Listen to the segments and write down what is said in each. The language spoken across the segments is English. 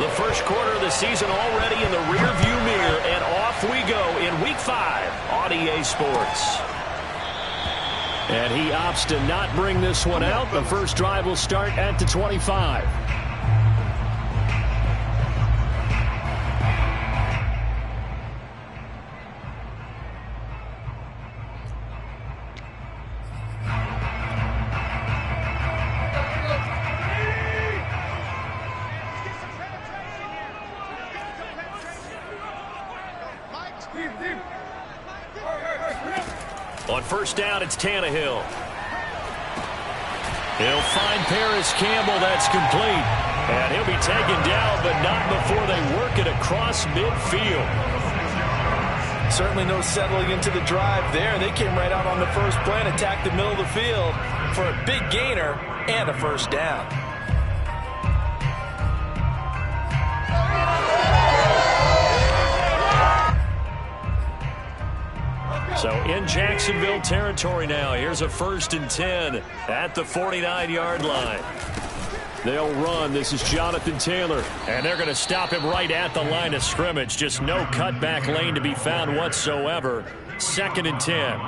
The first quarter of the season already in the rearview mirror, and off we go in Week 5 on EA Sports. And he opts to not bring this one out. The first drive will start at the 25. On first down, it's Tannehill. He'll find Paris Campbell. That's complete. And he'll be taken down, but not before they work it across midfield. Certainly no settling into the drive there. They came right out on the first play and attacked the middle of the field for a big gainer and a first down. So in Jacksonville territory now. Here's a 1st and 10 at the 49-yard line. They'll run. This is Jonathan Taylor. And they're going to stop him right at the line of scrimmage. Just no cutback lane to be found whatsoever. 2nd and 10.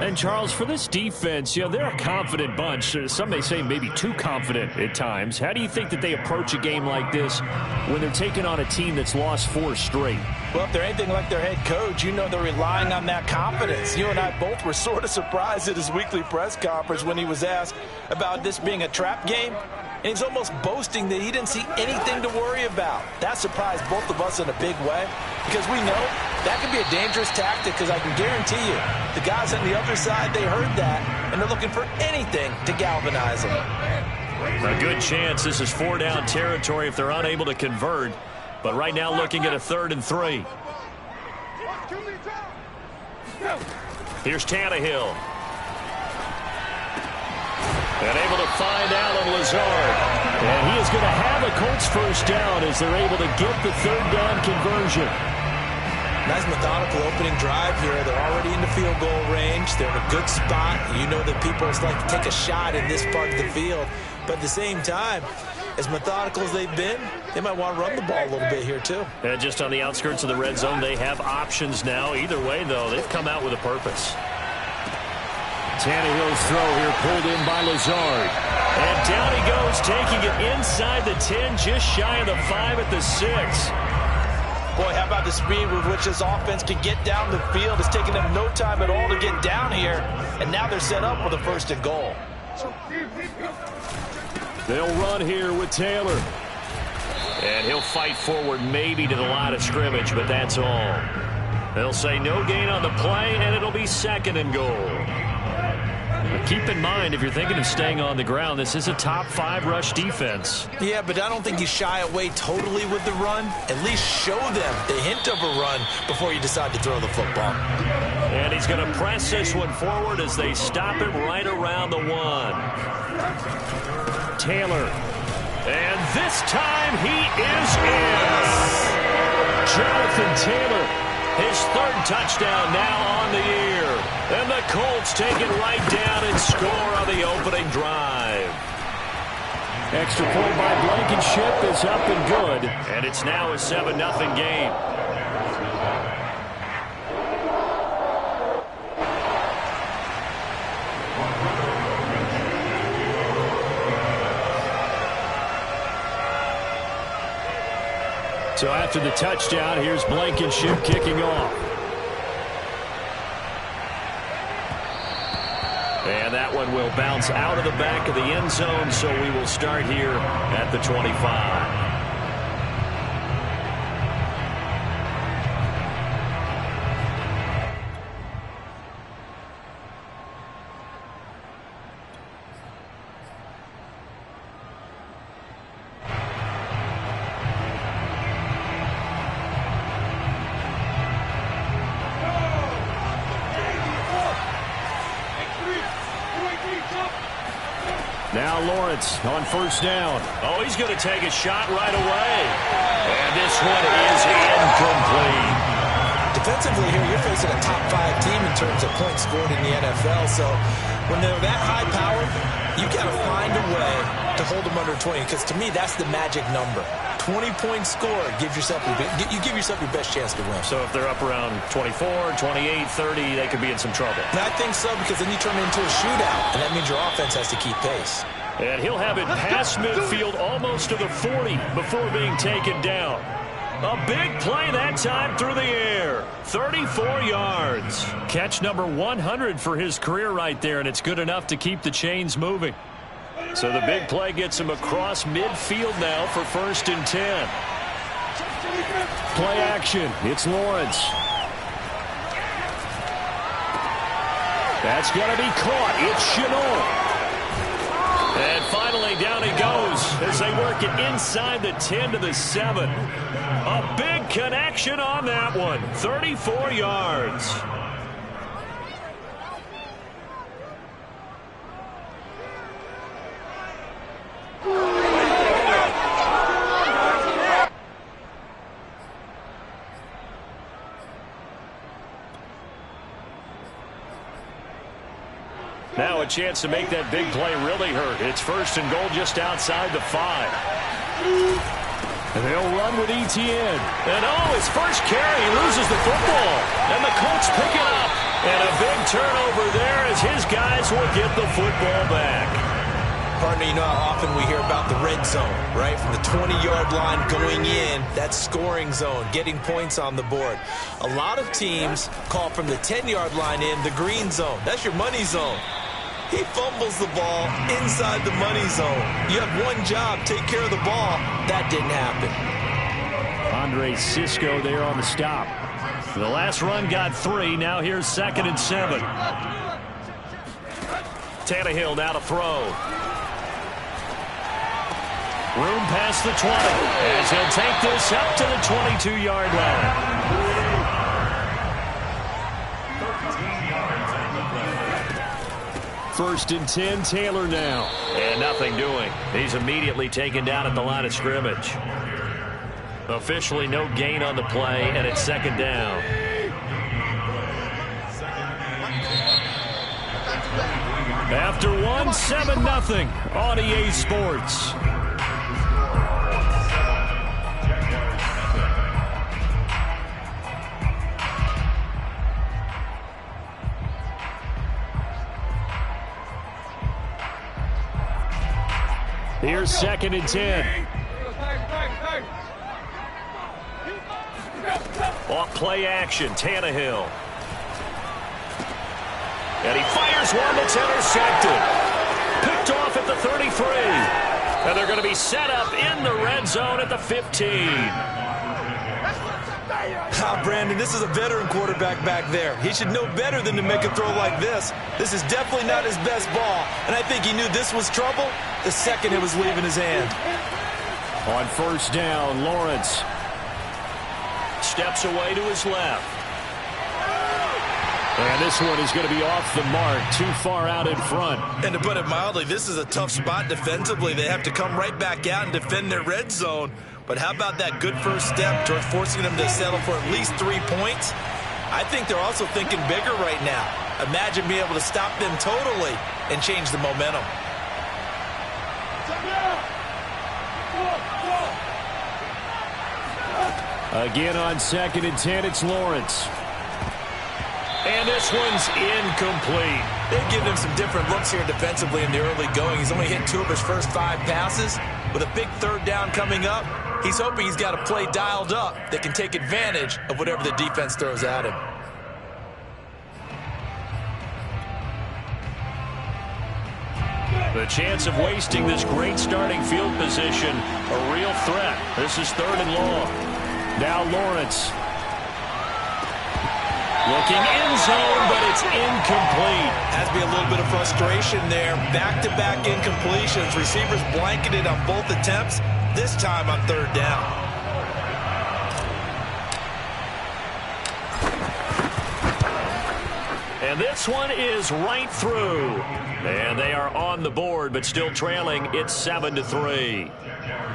And, Charles, for this defense, they're a confident bunch. Some may say maybe too confident at times. How do you think that they approach a game like this when they're taking on a team that's lost 4 straight? Well, if they're anything like their head coach, they're relying on that confidence. You and I both were sort of surprised at his weekly press conference when he was asked about this being a trap game. And he's almost boasting that he didn't see anything to worry about. That surprised both of us in a big way because we know that could be a dangerous tactic because I can guarantee you the guys on the other side, they heard that, and they're looking for anything to galvanize them. A good chance this is 4-down territory if they're unable to convert. But right now looking at a 3rd and 3. Here's Tannehill. And able to find Allen Lazard. And he is going to have a Colts first down as they're able to get the 3rd down conversion. Nice methodical opening drive here. They're already in the field goal range. They're in a good spot. You know that people just like to take a shot in this part of the field. But at the same time, as methodical as they've been, they might want to run the ball a little bit here too. And just on the outskirts of the red zone, they have options now. Either way, though, they've come out with a purpose. Tannehill's throw here pulled in by Lazard. And down he goes, taking it inside the 10, just shy of the 5 at the 6. Boy, how about the speed with which this offense can get down the field? It's taking them no time at all to get down here. And now they're set up with a 1st and goal. They'll run here with Taylor. And he'll fight forward maybe to the line of scrimmage, but that's all. They'll say no gain on the play, and it'll be 2nd and goal. But keep in mind, if you're thinking of staying on the ground, this is a top 5 rush defense. Yeah, but I don't think you shy away totally with the run. At least show them the hint of a run before you decide to throw the football. And he's going to press this one forward as they stop him right around the 1. Taylor. And this time he is in. Jonathan Taylor, his 3rd touchdown now on the year. And the Colts take it right down and score on the opening drive. Extra point by Blankenship is up and good. And it's now a 7-0 game. So after the touchdown, here's Blankenship kicking off. And that one will bounce out of the back of the end zone, so we will start here at the 25. Now Lawrence on first down. Oh, he's going to take a shot right away. And this one is incomplete. Defensively here, you're facing a top 5 team in terms of points scored in the NFL. So when they're that high powered, you got to find a way to hold them under 20. Because to me, that's the magic number. 20-point score, you give yourself your best chance to win. So if they're up around 24, 28, 30, they could be in some trouble. And I think so, because then you turn it into a shootout, and that means your offense has to keep pace. And he'll have it past midfield almost to the 40 before being taken down. A big play that time through the air. 34 yards. Catch number 100 for his career right there, and it's good enough to keep the chains moving. So the big play gets him across midfield now for 1st and 10. Play action. It's Lawrence. That's going to be caught. It's Chenault. And finally, down he goes as they work it inside the 10 to the 7. A big connection on that one. 34 yards. Now a chance to make that big play really hurt. It's 1st and goal just outside the 5. And they'll run with Etienne. And his first carry, he loses the football. And the Colts pick it up. And a big turnover there as his guys will get the football back. Partner, you know how often we hear about the red zone, right? From the 20-yard line going in, that scoring zone, getting points on the board. A lot of teams call from the 10-yard line in the green zone. That's your money zone. He fumbles the ball inside the money zone. You have one job, take care of the ball. That didn't happen. Andre Sisco there on the stop. The last run got 3. Now here's 2nd and 7. Tannehill now to throw. Room past the 20 as he'll take this up to the 22-yard line. 1st and 10, Taylor now. And nothing doing. He's immediately taken down at the line of scrimmage. Officially no gain on the play, and it's 2nd down. After 1, 7-0 on EA Sports. Here's 2nd and 10. Off play action, Tannehill. And he fires one that's intercepted. Picked off at the 33. And they're going to be set up in the red zone at the 15. Brandon, this is a veteran quarterback back there. He should know better than to make a throw like this. This is definitely not his best ball. And I think he knew this was trouble the second it was leaving his hand. On 1st down, Lawrence steps away to his left. And this one is going to be off the mark, too far out in front. And to put it mildly, this is a tough spot defensively. They have to come right back out and defend their red zone. But how about that good first step towards forcing them to settle for at least 3 points? I think they're also thinking bigger right now. Imagine being able to stop them totally and change the momentum. Again on 2nd and 10, it's Lawrence. And this one's incomplete. They've given him some different looks here defensively in the early going. He's only hit 2 of his first 5 passes. With a big 3rd down coming up, he's hoping he's got a play dialed up that can take advantage of whatever the defense throws at him. The chance of wasting this great starting field position, a real threat. This is 3rd and long. Now Lawrence. Looking in zone, but it's incomplete. Has to be a little bit of frustration there. Back-to-back incompletions. Receivers blanketed on both attempts, this time on 3rd down. And this one is right through. And they are on the board, but still trailing. It's 7-3.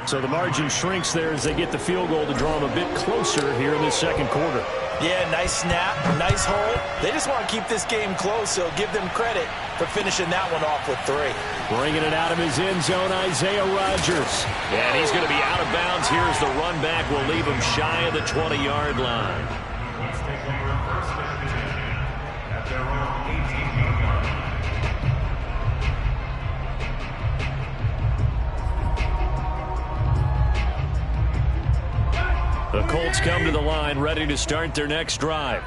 So the margin shrinks there as they get the field goal to draw them a bit closer here in the 2nd quarter. Yeah, nice snap, nice hold. They just want to keep this game close, so give them credit for finishing that one off with 3. Bringing it out of his end zone, Isaiah Rodgers. And he's going to be out of bounds. Here's the run back. Will leave him shy of the 20-yard line. The Colts come to the line ready to start their next drive.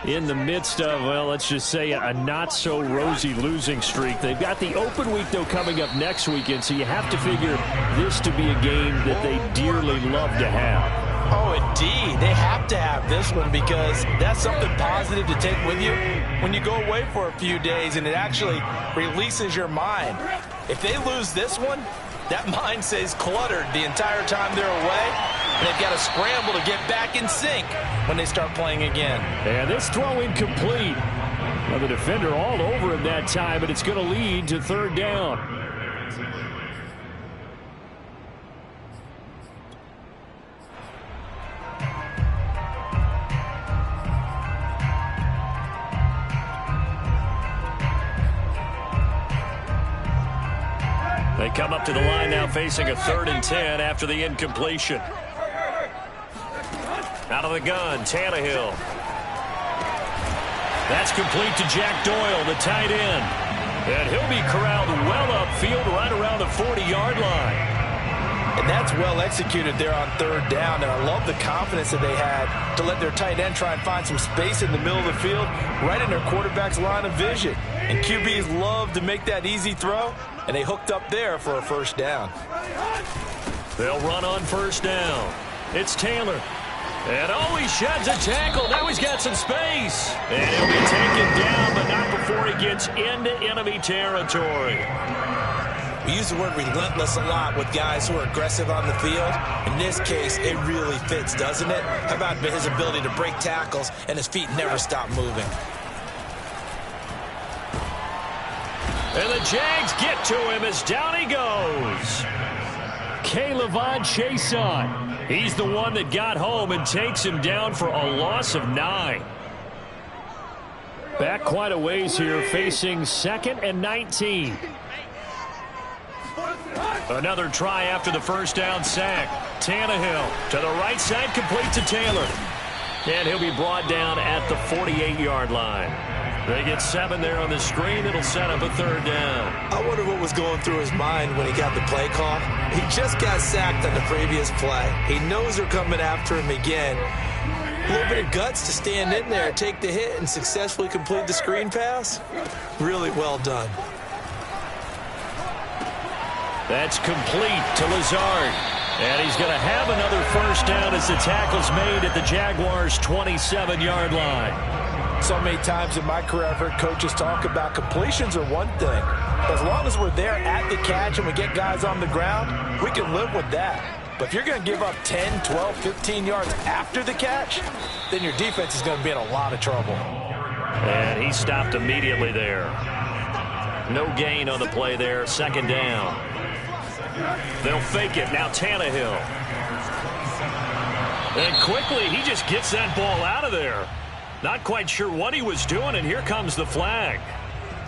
In the midst of, well, let's just say a not-so-rosy losing streak. They've got the open week, though, coming up next weekend, so you have to figure this to be a game that they dearly love to have. Oh, indeed. They have to have this one because that's something positive to take with you when you go away for a few days, and it actually releases your mind. If they lose this one, that mind stays cluttered the entire time they're away, and they've got to scramble to get back in sync when they start playing again. And this throw incomplete. Well, the defender all over him that time, but it's going to lead to 3rd down. They come up to the line now facing a 3rd and 10 after the incompletion. Out of the gun, Tannehill. That's complete to Jack Doyle, the tight end. And he'll be corralled well upfield right around the 40-yard line. And that's well executed there on 3rd down. And I love the confidence that they had to let their tight end try and find some space in the middle of the field, right in their quarterback's line of vision. And QBs love to make that easy throw, and they hooked up there for a 1st down. They'll run on 1st down. It's Taylor. And oh, he sheds a tackle. Now he's got some space. And he'll be taken down, but not before he gets into enemy territory. We use the word relentless a lot with guys who are aggressive on the field. In this case, it really fits, doesn't it? How about his ability to break tackles and his feet never stop moving? And the Jags get to him as down he goes. K'Lavon Chaisson. He's the one that got home and takes him down for a loss of 9. Back quite a ways here, facing 2nd and 19. Another try after the 1st down sack. Tannehill to the right side, complete to Taylor. And he'll be brought down at the 48-yard line. They get 7 there on the screen. It'll set up a 3rd down. I wonder what was going through his mind when he got the play call. He just got sacked on the previous play. He knows they're coming after him again. A little bit of guts to stand in there, take the hit, and successfully complete the screen pass. Really well done. That's complete to Lazard. And he's going to have another 1st down as the tackle's made at the Jaguars' 27-yard line. So many times in my career, I've heard coaches talk about completions are one thing. As long as we're there at the catch and we get guys on the ground, we can live with that. But if you're going to give up 10, 12, 15 yards after the catch, then your defense is going to be in a lot of trouble. And he stopped immediately there. No gain on the play there. 2nd down. They'll fake it. Now Tannehill. And quickly, he just gets that ball out of there. Not quite sure what he was doing, and here comes the flag.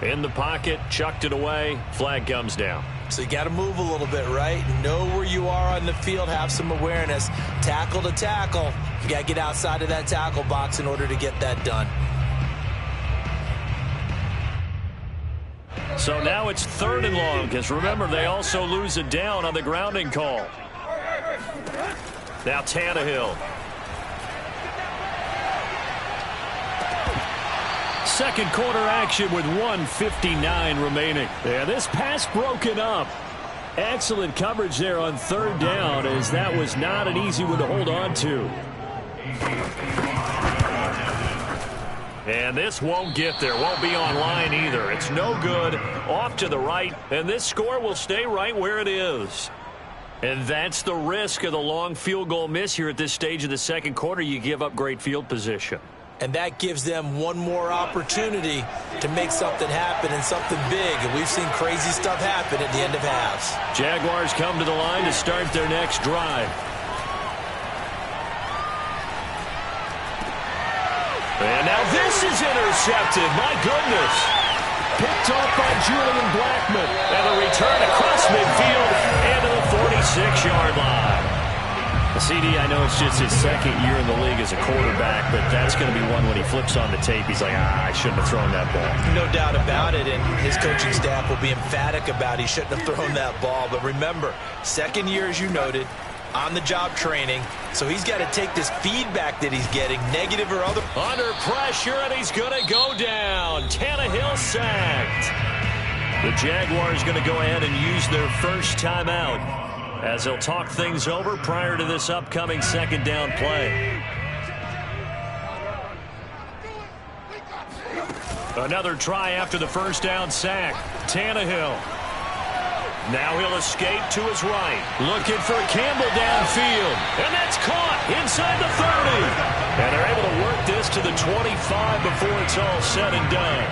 In the pocket, chucked it away, flag comes down. So you got to move a little bit, right? Know where you are on the field, have some awareness. Tackle to tackle. You got to get outside of that tackle box in order to get that done. So now it's 3rd and long, because remember, they also lose it down on the grounding call. Now Tannehill. 2nd quarter action with 1:59 remaining. Yeah, this pass broken up. Excellent coverage there on 3rd down, as that was not an easy one to hold on to. And this won't get there. Won't be online either. It's no good. Off to the right, and this score will stay right where it is. And that's the risk of the long field goal miss here at this stage of the 2nd quarter. You give up great field position. And that gives them one more opportunity to make something happen and something big. And we've seen crazy stuff happen at the end of halves. Jaguars come to the line to start their next drive. And now this is intercepted. My goodness. Picked off by Julian Blackmon. And a return across midfield and to the 46-yard line. CD, I know it's just his second year in the league as a quarterback, but that's going to be one when he flips on the tape. He's like, I shouldn't have thrown that ball. No doubt about it, and his coaching staff will be emphatic about he shouldn't have thrown that ball. But remember, second year, as you noted, on-the-job training, so he's got to take this feedback that he's getting, negative or other. Under pressure, and he's going to go down. Tannehill sacked. The Jaguars going to go ahead and use their first timeout as they'll talk things over prior to this upcoming second down play. Another try after the first down sack. Tannehill. Now he'll escape to his right. Looking for Campbell downfield. And that's caught inside the 30. And they're able to work this to the 25 before it's all said and done.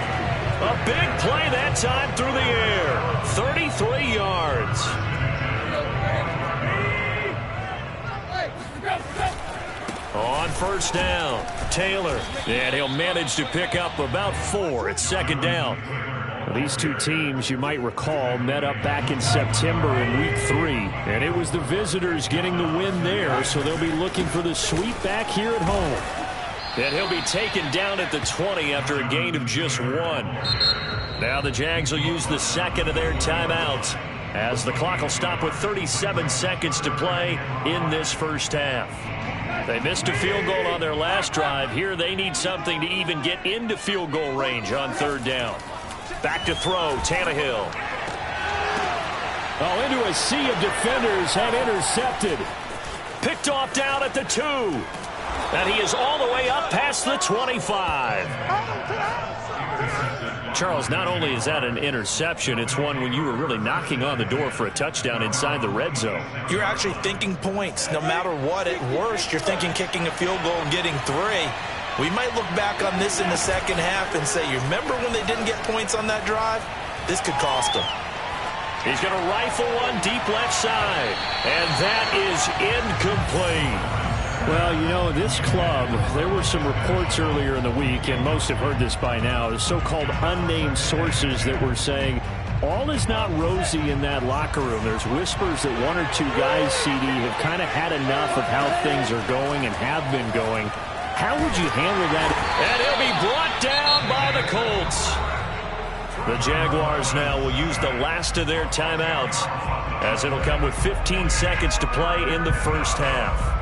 A big play that time through the air. 33 yards. On first down, Taylor. And he'll manage to pick up about 4 at second down. These two teams, you might recall, met up back in September in Week 3. And it was the visitors getting the win there, so they'll be looking for the sweep back here at home. And he'll be taken down at the 20 after a gain of just 1. Now the Jags will use the second of their timeouts as the clock will stop with 37 seconds to play in this first half. They missed a field goal on their last drive. Here they need something to even get into field goal range on third down. Back to throw, Tannehill. Oh, into a sea of defenders and intercepted. Picked off down at the 2. And he is all the way up past the 25. Charles, not only is that an interception, it's one when you were really knocking on the door for a touchdown inside the red zone. You're actually thinking points. No matter what, at worst, you're thinking kicking a field goal and getting 3. We might look back on this in the second half and say, you remember when they didn't get points on that drive? This could cost them. He's going to rifle one deep left side. And that is incomplete. Well, you know, this club, there were some reports earlier in the week, and most have heard this by now, so-called unnamed sources that were saying all is not rosy in that locker room. There's whispers that 1 or 2 guys, CD, have kind of had enough of how things are going and have been going. How would you handle that? And he'll be brought down by the Colts. The Jaguars now will use the last of their timeouts as it'll come with 15 seconds to play in the first half.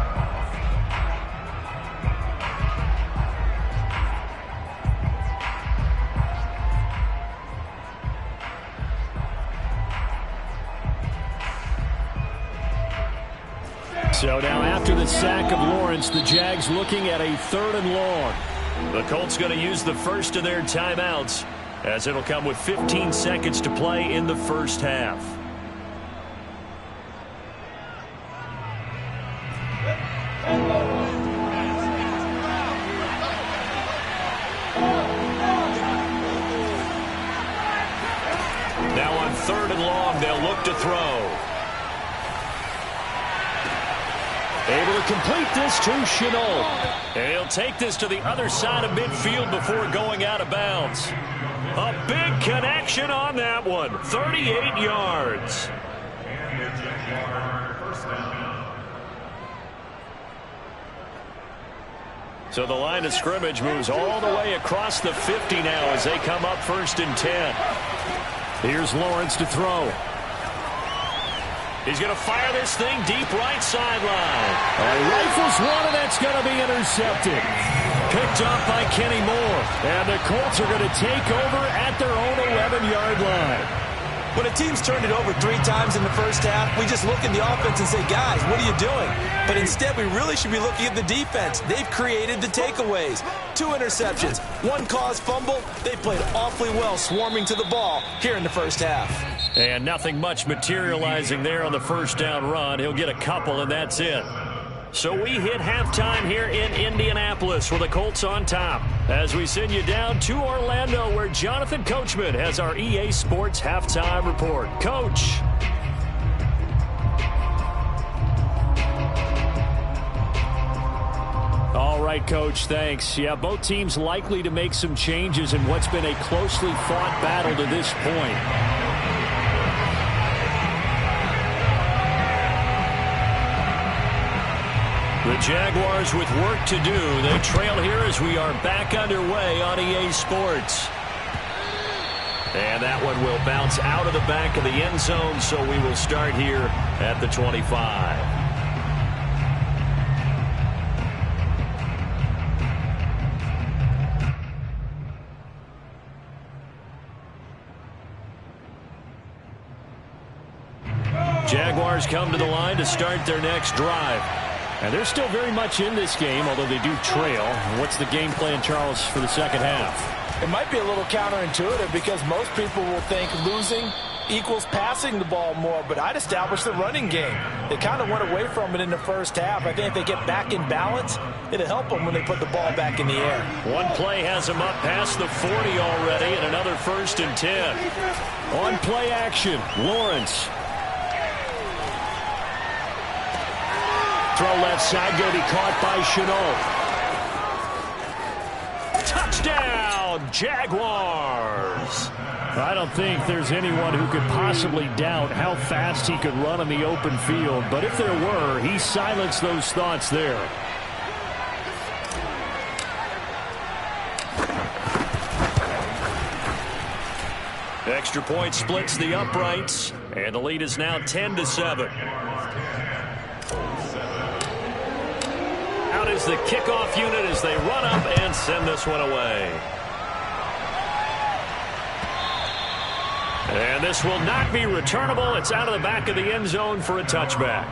So now after the sack of Lawrence, the Jags looking at a 3rd and long. The Colts going to use the first of their timeouts as it'll come with 15 seconds to play in the first half. Now on 3rd and long, they'll look to throw. Able to complete this to Chenault. And he'll take this to the other side of midfield before going out of bounds. A big connection on that one. 38 yards. So the line of scrimmage moves all the way across the 50 now as they come up 1st and 10. Here's Lawrence to throw. He's going to fire this thing deep right sideline. Rifles one, and that's going to be intercepted. Picked up by Kenny Moore. And the Colts are going to take over at their own 11-yard line. When a team's turned it over 3 times in the first half, we just look at the offense and say, guys, what are you doing? But instead, we really should be looking at the defense. They've created the takeaways. 2 interceptions, 1 caused fumble. They played awfully well swarming to the ball here in the first half. And nothing much materializing there on the first down run. He'll get a couple, and that's it. So we hit halftime here in Indianapolis with the Colts on top as we send you down to Orlando where Jonathan Coachman has our EA Sports halftime report. Coach. All right, Coach. Thanks. Yeah, both teams likely to make some changes in what's been a closely fought battle to this point. The Jaguars with work to do. They trail here as we are back underway on EA Sports. And that one will bounce out of the back of the end zone, so we will start here at the 25. Jaguars come to the line to start their next drive. And they're still very much in this game, although they do trail. What's the game plan, Charles, for the second half? It might be a little counterintuitive because most people will think losing equals passing the ball more, but I'd establish the running game. They kind of went away from it in the first half. I think if they get back in balance, it'll help them when they put the ball back in the air. One play has them up past the 40 already, and another 1st and 10. On play action, Lawrence. Throw left side, going to be caught by Shenault. Touchdown, Jaguars. I don't think there's anyone who could possibly doubt how fast he could run on the open field, but if there were, he silenced those thoughts there. Extra point splits the uprights, and the lead is now 10-7. Out is the kickoff unit as they run up and send this one away. And this will not be returnable. It's out of the back of the end zone for a touchback.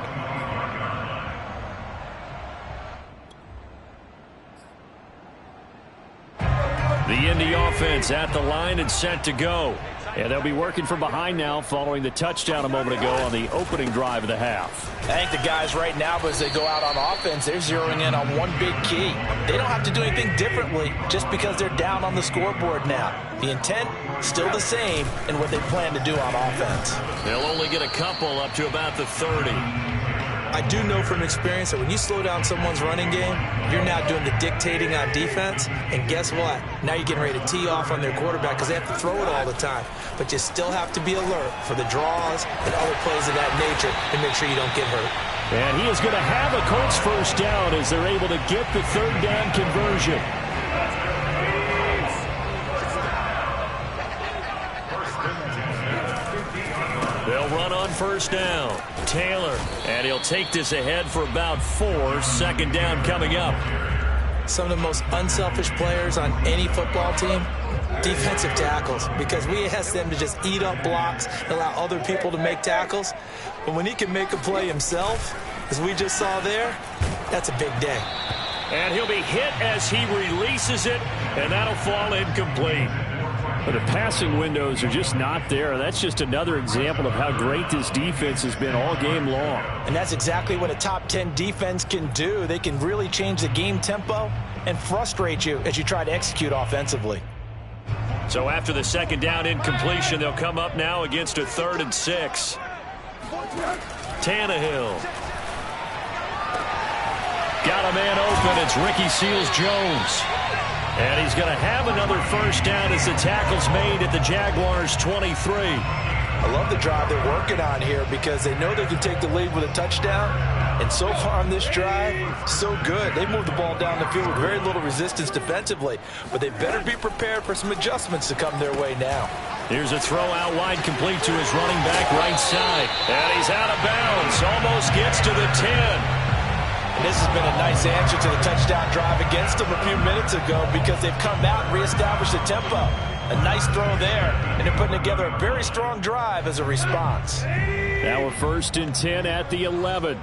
The Indy offense at the line and set to go. And they'll be working from behind now following the touchdown a moment ago on the opening drive of the half. I think the guys right now, as they go out on offense, they're zeroing in on one big key. They don't have to do anything differently just because they're down on the scoreboard now. The intent, still the same in what they plan to do on offense. They'll only get a couple up to about the 30. I do know from experience that when you slow down someone's running game, you're now doing the dictating on defense. And guess what? Now you're getting ready to tee off on their quarterback because they have to throw it all the time. But you still have to be alert for the draws and other plays of that nature and make sure you don't get hurt. And he is going to have a Colts first down as they're able to get the 3rd down conversion. They'll run on first down. Taylor, and he'll take this ahead for about 4. 2nd down coming up. Some of the most unselfish players on any football team, defensive tackles, because we ask them to just eat up blocks and allow other people to make tackles. But when he can make a play himself, as we just saw there, that's a big day. And he'll be hit as he releases it, and that'll fall incomplete. But the passing windows are just not there. That's just another example of how great this defense has been all game long. And that's exactly what a top 10 defense can do. They can really change the game tempo and frustrate you as you try to execute offensively. So after the 2nd down incompletion, they'll come up now against a 3rd and 6. Tannehill. Got a man open. It's Ricky Seals-Jones. And he's going to have another first down as the tackle's made at the Jaguars' 23. I love the drive they're working on here because they know they can take the lead with a touchdown. And so far on this drive, so good. They moved the ball down the field with very little resistance defensively. But they better be prepared for some adjustments to come their way now. Here's a throw out wide complete to his running back right side. And he's out of bounds. Almost gets to the 10. And this has been a nice answer to the touchdown drive against them a few minutes ago because they've come out and reestablished the tempo. A nice throw there, and they're putting together a very strong drive as a response. Now a 1st and 10 at the 11.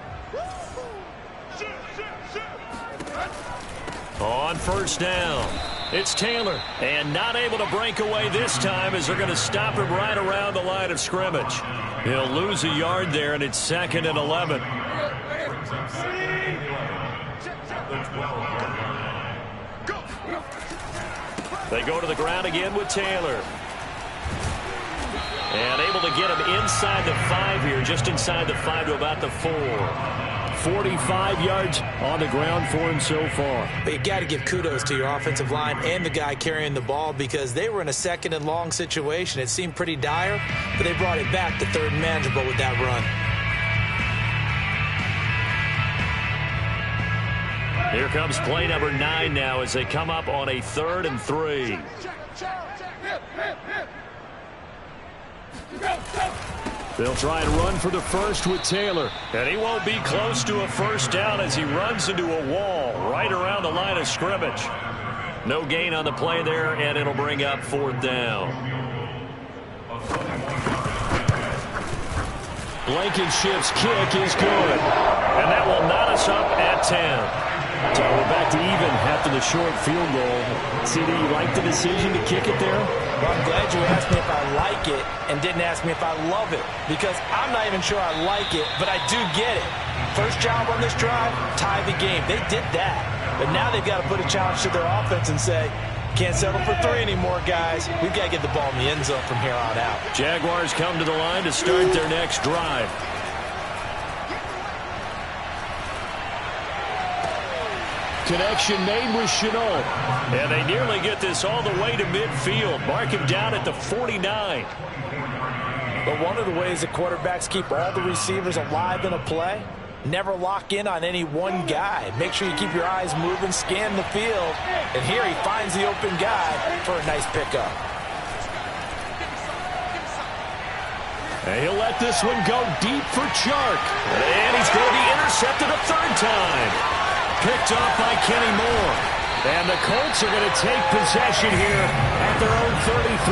On first down, it's Taylor. And not able to break away this time as they're going to stop him right around the line of scrimmage. He'll lose a yard there, and it's 2nd and 11. They go to the ground again with Taylor. And able to get him inside the 5 here, just inside the 5 to about the 4. 45 yards on the ground for him so far. But you got to give kudos to your offensive line and the guy carrying the ball because they were in a second and long situation. It seemed pretty dire, but they brought it back to third and manageable with that run. Here comes play number 9 now as they come up on a 3rd and 3. They'll try and run for the first with Taylor. And he won't be close to a first down as he runs into a wall right around the line of scrimmage. No gain on the play there, and it'll bring up 4th down. Blankenship's kick is good. And that will knot us up at 10. So we're back to even after the short field goal. CD, you like the decision to kick it there? Well, I'm glad you asked me if I like it and didn't ask me if I love it, because I'm not even sure I like it, but I do get it. First job on this drive, tie the game. They did that. But now they've got to put a challenge to their offense and say, can't settle for 3 anymore, guys. We've got to get the ball in the end zone from here on out. Jaguars come to the line to start their next drive. Connection made with Chenault. And they nearly get this all the way to midfield. Mark him down at the 49. But one of the ways that quarterbacks keep all the receivers alive in a play, never lock in on any one guy. Make sure you keep your eyes moving, scan the field. And here he finds the open guy for a nice pickup. And he'll let this one go deep for Chark. And he's going to be intercepted a 3rd time. Picked off by Kenny Moore. And the Colts are going to take possession here at their own 33.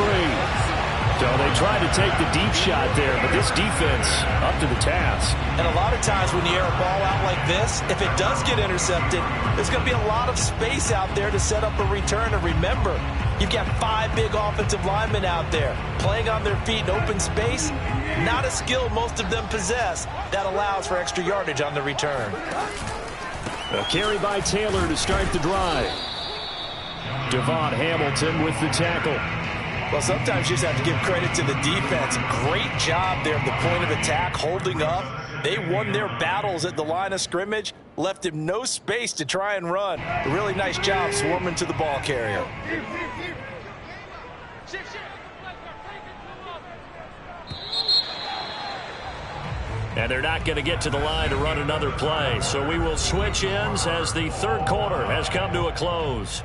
So they tried to take the deep shot there, but this defense up to the task. And a lot of times when you air a ball out like this, if it does get intercepted, there's going to be a lot of space out there to set up a return. And remember, you've got 5 big offensive linemen out there playing on their feet in open space. Not a skill most of them possess that allows for extra yardage on the return. A carry by Taylor to start the drive. Devon Hamilton with the tackle. Well, sometimes you just have to give credit to the defense. Great job there at the point of attack, holding up. They won their battles at the line of scrimmage, left him no space to try and run. A really nice job swarming to the ball carrier. And they're not going to get to the line to run another play. So we will switch ends as the 3rd quarter has come to a close.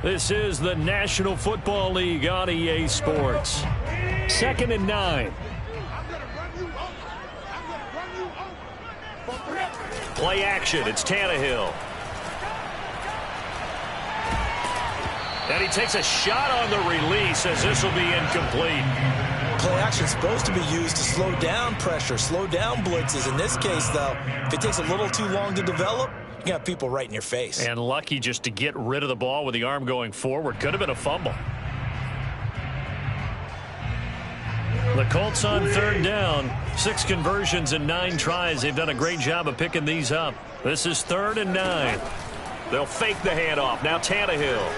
This is the National Football League on EA Sports. 2nd and 9. Play action. It's Tannehill. And he takes a shot on the release as this will be incomplete. Play action is supposed to be used to slow down pressure, slow down blitzes. In this case, though, if it takes a little too long to develop, you got people right in your face. And lucky just to get rid of the ball with the arm going forward. Could have been a fumble. The Colts on 3rd down. 6 conversions and 9 tries. They've done a great job of picking these up. This is 3rd and 9. They'll fake the handoff. Now Tannehill.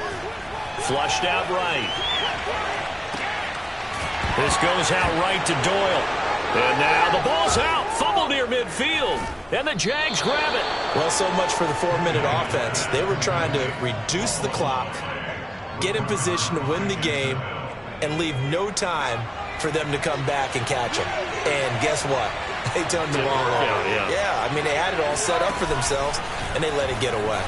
Flushed out right. This goes out right to Doyle. And now the ball's out. Fumble near midfield. And the Jags grab it. Well, so much for the 4-minute offense. They were trying to reduce the clock, get in position to win the game, and leave no time for them to come back and catch them. And guess what? They turned the ball over. Yeah, I mean, they had it all set up for themselves, and they let it get away.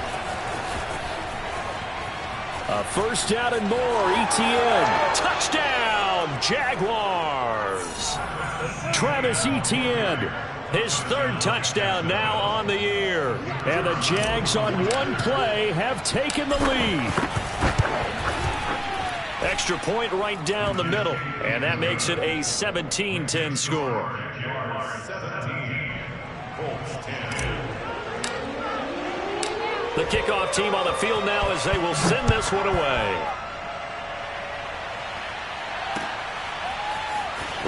A 1st down and more. Etienne. Touchdown, Jaguars. Travis Etienne. His 3rd touchdown now on the year. And the Jags on one play have taken the lead. Extra point right down the middle. And that makes it a 17-10 score. The kickoff team on the field now as they will send this one away.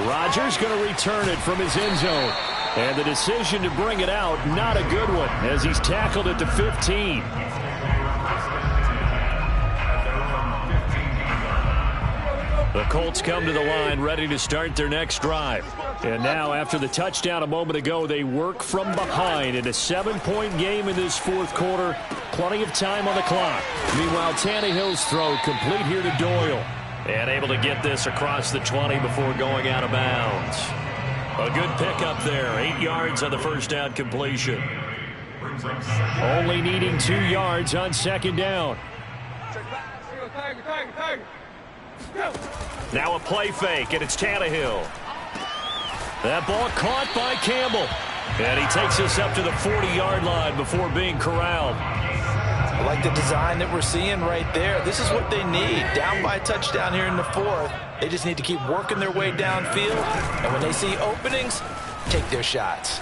Rodgers going to return it from his end zone. And the decision to bring it out, not a good one, as he's tackled at the 15. The Colts come to the line ready to start their next drive. And now, after the touchdown a moment ago, they work from behind in a 7-point game in this fourth quarter. Plenty of time on the clock. Meanwhile, Tannehill's throw complete here to Doyle. And able to get this across the 20 before going out of bounds. A good pickup there. 8 yards on the first down completion. Only needing 2 yards on second down. Now a play fake, and it's Tannehill. That ball caught by Campbell. And he takes us up to the 40-yard line before being corralled. I like the design that we're seeing right there. This is what they need. Down by a touchdown here in the fourth. They just need to keep working their way downfield. And when they see openings, take their shots.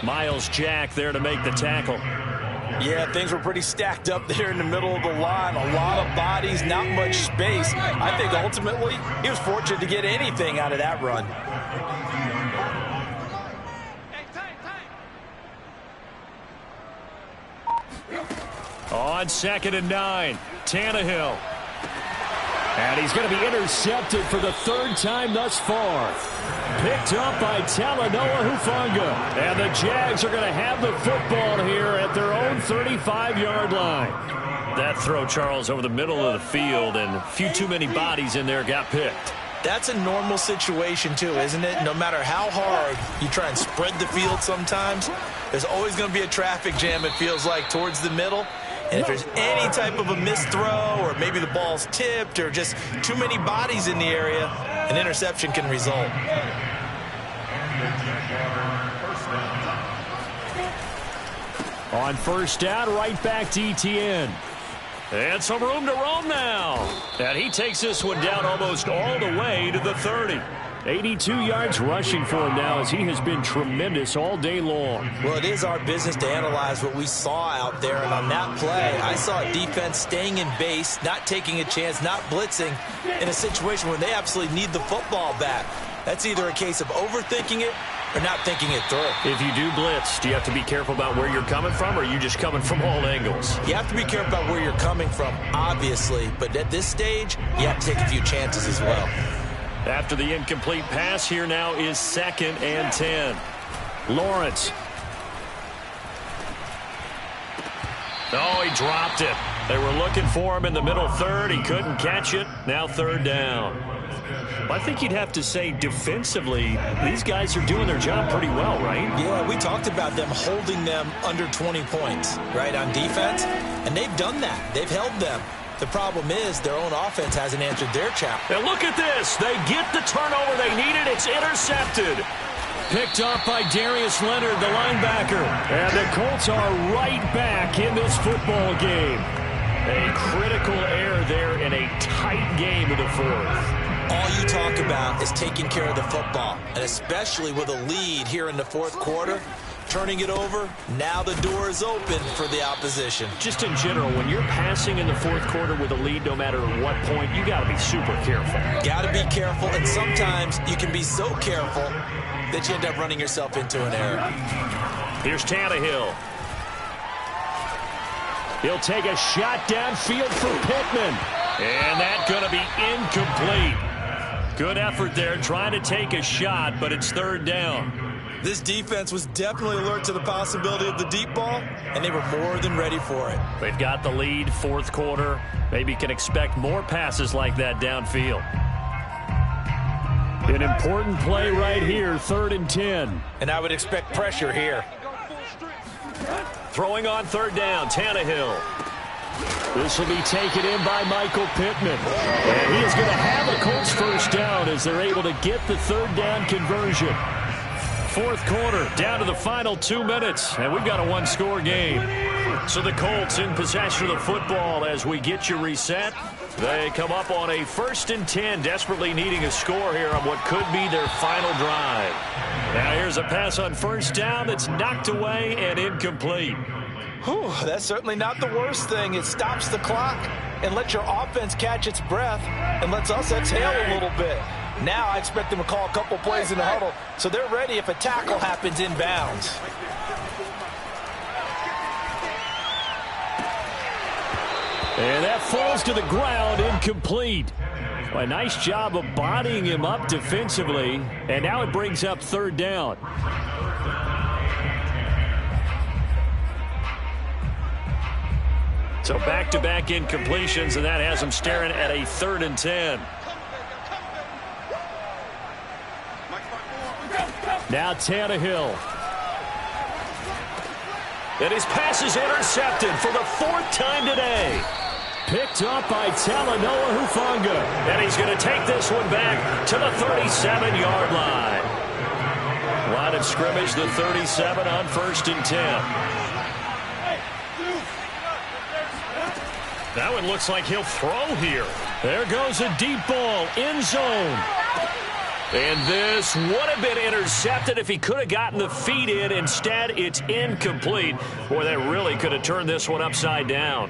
Miles Jack there to make the tackle. Yeah, things were pretty stacked up there in the middle of the line. A lot of bodies, not much space. I think ultimately he was fortunate to get anything out of that run. On 2nd and 9, Tannehill. And he's going to be intercepted for the 3rd time thus far. Picked up by Talanoa Hufanga. And the Jags are going to have the football here at their own 35-yard line. That throw, Charles, over the middle of the field, and a few too many bodies in there got picked. That's a normal situation, too, isn't it? No matter how hard you try and spread the field sometimes, there's always going to be a traffic jam, it feels like, towards the middle. And if there's any type of a missed throw, or maybe the ball's tipped, or just too many bodies in the area, an interception can result. On first down, right back to ETN. And some room to roam now. And he takes this one down almost all the way to the 30. 82 yards rushing for him now, as he has been tremendous all day long. Well, it is our business to analyze what we saw out there. And on that play, I saw a defense staying in base, not taking a chance, not blitzing in a situation where they absolutely need the football back. That's either a case of overthinking it or not thinking it through. If you do blitz, do you have to be careful about where you're coming from, or are you just coming from all angles? You have to be careful about where you're coming from, obviously. But at this stage, you have to take a few chances as well. After the incomplete pass, here now is 2nd and 10. Lawrence. Oh, he dropped it. They were looking for him in the middle third. He couldn't catch it. Now 3rd down. I think you'd have to say defensively, these guys are doing their job pretty well, right? Yeah, we talked about them holding them under 20 points, right, on defense. And they've done that. They've held them. The problem is their own offense hasn't answered their challenge. And look at this. They get the turnover they needed. It's intercepted. Picked off by Darius Leonard, the linebacker. And the Colts are right back in this football game. A critical error there in a tight game in the fourth. All you talk about is taking care of the football, and especially with a lead here in the fourth quarter. Turning it over, now the door is open for the opposition. Just in general, when you're passing in the fourth quarter with a lead, no matter what point, you got to be super careful. Got to be careful, and sometimes you can be so careful that you end up running yourself into an error. Here's Tannehill. He'll take a shot downfield for Pittman. And that's going to be incomplete. Good effort there, trying to take a shot, but it's 3rd down. This defense was definitely alert to the possibility of the deep ball, and they were more than ready for it. They've got the lead, fourth quarter. Maybe can expect more passes like that downfield. An important play right here, 3rd and 10. And I would expect pressure here. Throwing on 3rd down, Tannehill. This will be taken in by Michael Pittman. And he is going to have a Colts first down as they're able to get the 3rd down conversion. Fourth quarter, down to the final 2 minutes, and we've got a one-score game. So the Colts in possession of the football as we get you reset. They come up on a 1st and 10, desperately needing a score here on what could be their final drive. Now here's a pass on 1st down that's knocked away and incomplete. Whew, that's certainly not the worst thing. It stops the clock and lets your offense catch its breath and lets us exhale a little bit. Now I expect them to call a couple plays in the huddle, so they're ready if a tackle happens inbounds. And that falls to the ground, incomplete. A nice job of bodying him up defensively, and now it brings up third down. So back-to-back incompletions, and that has him staring at a 3rd and 10. Now Tannehill. And his pass is intercepted for the 4th time today. Picked up by Talanoa Hufanga. And he's going to take this one back to the 37-yard line. Line of scrimmage, the 37 on 1st and 10. That one looks like he'll throw here. There goes a deep ball, end zone. And this would have been intercepted if he could have gotten the feet in. Instead, it's incomplete. Boy, that really could have turned this one upside down.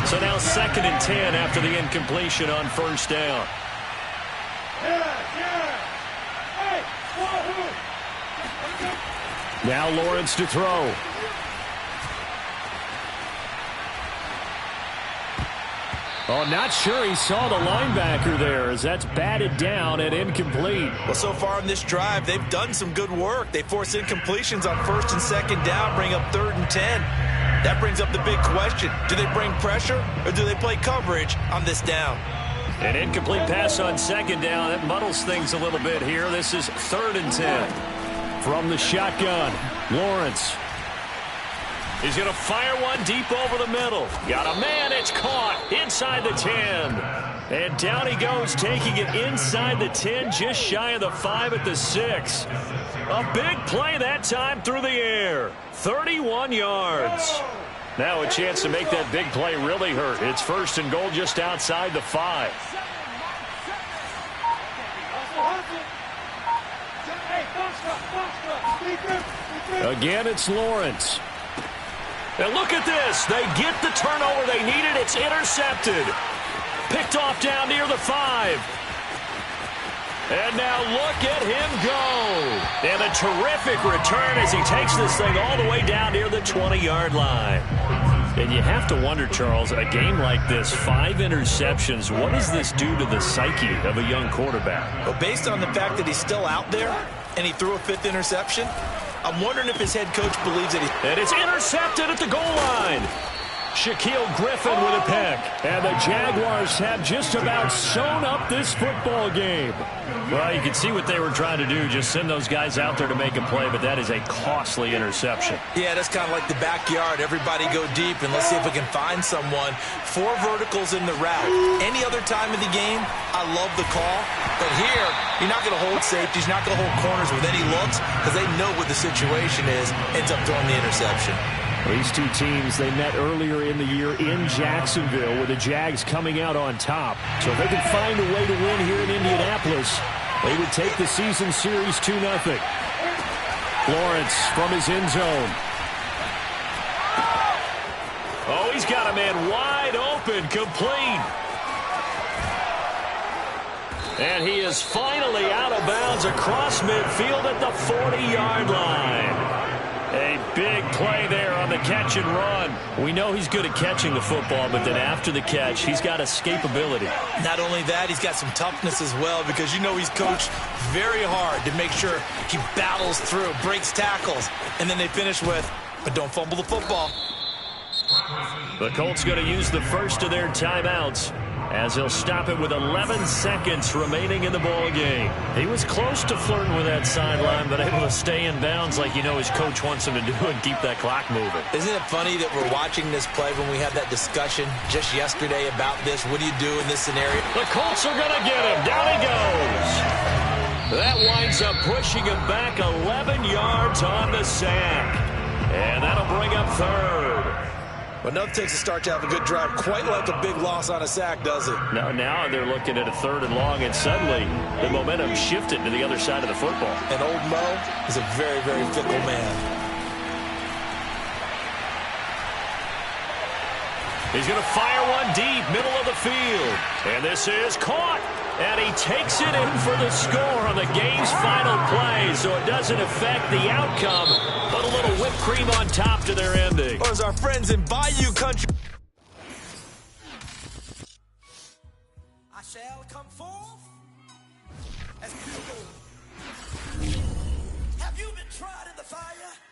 So now 2nd and 10 after the incompletion on 1st down. Now Lawrence to throw. Oh, not sure he saw the linebacker there as that's batted down and incomplete. Well, so far on this drive, they've done some good work. They force incompletions on 1st and 2nd down, bring up 3rd and 10. That brings up the big question. Do they bring pressure or do they play coverage on this down? An incomplete pass on 2nd down. That muddles things a little bit here. This is 3rd and 10. From the shotgun, Lawrence. He's going to fire one deep over the middle. Got a man. It's caught inside the 10. And down he goes, taking it inside the 10, just shy of the 5 at the 6. A big play that time through the air. 31 yards. Now a chance to make that big play really hurt. It's 1st and goal just outside the 5. Again, it's Lawrence. And look at this. They get the turnover they needed. It's intercepted. Picked off down near the 5. And now look at him go. And a terrific return as he takes this thing all the way down near the 20-yard line. And you have to wonder, Charles, a game like this, 5 interceptions, what does this do to the psyche of a young quarterback? Well, based on the fact that he's still out there and he threw a 5th interception, I'm wondering if his head coach believes that he... And it's intercepted at the goal line. Shaquille Griffin with a pick. And the Jaguars have just about sewn up this football game. Well, you can see what they were trying to do, just send those guys out there to make a play, but that is a costly interception. Yeah, that's kind of like the backyard. Everybody go deep, and let's see if we can find someone. 4 verticals in the route. Any other time of the game, I love the call. But here, you're not going to hold safeties, you're not going to hold corners with any looks, because they know what the situation is, ends up throwing the interception. These two teams, they met earlier in the year in Jacksonville with the Jags coming out on top. So if they can find a way to win here in Indianapolis, they would take the season series 2-0. Lawrence from his end zone. Oh, he's got a man wide open, complete. And he is finally out of bounds across midfield at the 40-yard line. A big play there on the catch and run. We know he's good at catching the football, but then after the catch, he's got escapability. Not only that, he's got some toughness as well, because you know he's coached very hard to make sure he battles through, breaks tackles, and then they finish with, but don't fumble the football. The Colts going to use the first of their timeouts, as he'll stop it with 11 seconds remaining in the ball game. He was close to flirting with that sideline, but able to stay in bounds like you know his coach wants him to do and keep that clock moving. Isn't it funny that we're watching this play when we had that discussion just yesterday about this? What do you do in this scenario? The Colts are going to get him. Down he goes. That winds up pushing him back 11 yards on the sack. And that'll bring up third. But nothing takes a start to have a good drive quite like a big loss on a sack, does it? Now they're looking at a 3rd and long, and suddenly the momentum shifted to the other side of the football. And old Mo is a very, very fickle man. He's going to fire one deep, middle of the field. And this is caught. And he takes it in for the score on the game's final play, so it doesn't affect the outcome, but a little whipped cream on top to their ending. Or as our friends in Bayou Country. shall come forth as pure gold. Have you been tried in the fire?